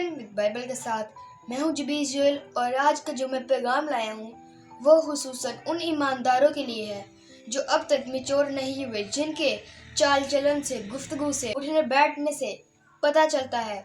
दिन with Bible के साथ मैं हूं जबीर जुएल और आज का जो मैं पैगाम लाया हूं वो खुसूसन उन ईमानदारों के लिए है जो अब तक मैच्योर नहीं हुए, जिनके चाल चलन से, गुफ्तगू से, उठने बैठने से पता चलता है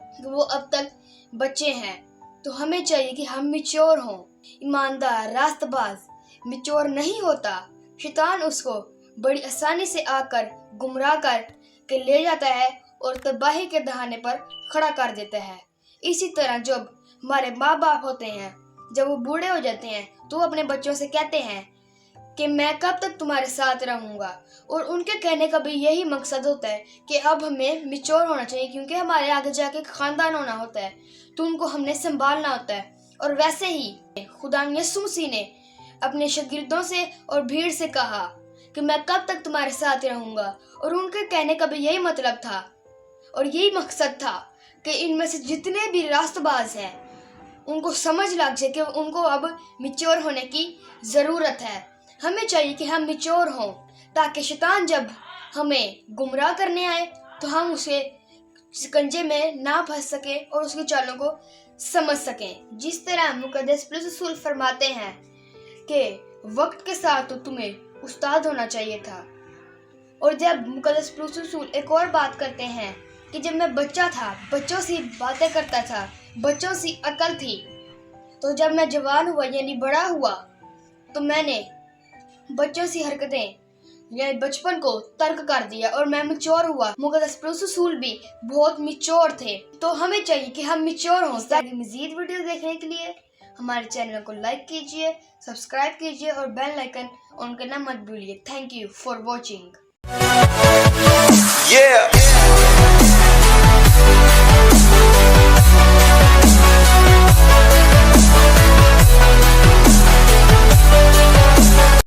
कि वो अब तक बच्चे हैं। तो हमें चाहिए कि हम मैच्योर हों। ईमानदार रास्तबाज मैच्योर नहीं होता, शैतान उसको बड़ी आसानी से आकर गुमराह कर के ले जाता है और तबाही के दहाने पर खड़ा कर देता है। इसी तरह जब हमारे माँ बाप होते हैं, जब वो बूढ़े हो जाते हैं तो वो अपने बच्चों से कहते हैं कि मैं कब तक तुम्हारे साथ रहूंगा, और उनके कहने का भी यही मकसद होता है कि अब हमें मैच्योर होना चाहिए, क्योंकि हमारे आगे जाके खानदान होना होता है तो उनको हमने संभालना होता है। और वैसे ही खुदा यीशु मसीह ने अपने शागिर्दों से और भीड़ से कहा कि मैं कब तक तुम्हारे साथ रहूंगा, और उनके कहने का भी यही मतलब था और यही मकसद था कि इनमें से जितने भी रास्तबाज हैं उनको समझ लग जाए कि उनको अब मैच्योर होने की ज़रूरत है। हमें चाहिए कि हम मैच्योर हों ताकि शैतान जब हमें गुमराह करने आए तो हम उसे शिकंजे में ना फंस सके और उसकी चालों को समझ सकें। जिस तरह मुकद्दस पौलुस रसूल फरमाते हैं कि वक्त के साथ तो तुम्हें उस्ताद होना चाहिए था। और जब मुकद्दस पौलुस रसूल एक और बात करते हैं कि जब मैं बच्चा था, बच्चों सी बातें करता था, बच्चों सी अकल थी, तो जब मैं जवान हुआ यानी बड़ा हुआ तो मैंने बच्चों सी हरकतें यानी बचपन को तर्क कर दिया और मैं मैच्योर हुआ। मुकद्दस पौलुस रसूल भी बहुत मैच्योर थे। तो हमें चाहिए कि हम मैच्योर हों। ताकि मज़ीद वीडियो देखने के लिए हमारे चैनल को लाइक कीजिए, सब्सक्राइब कीजिए और बेल आइकन ऑन करना मत भूलिए। Thank you for watching.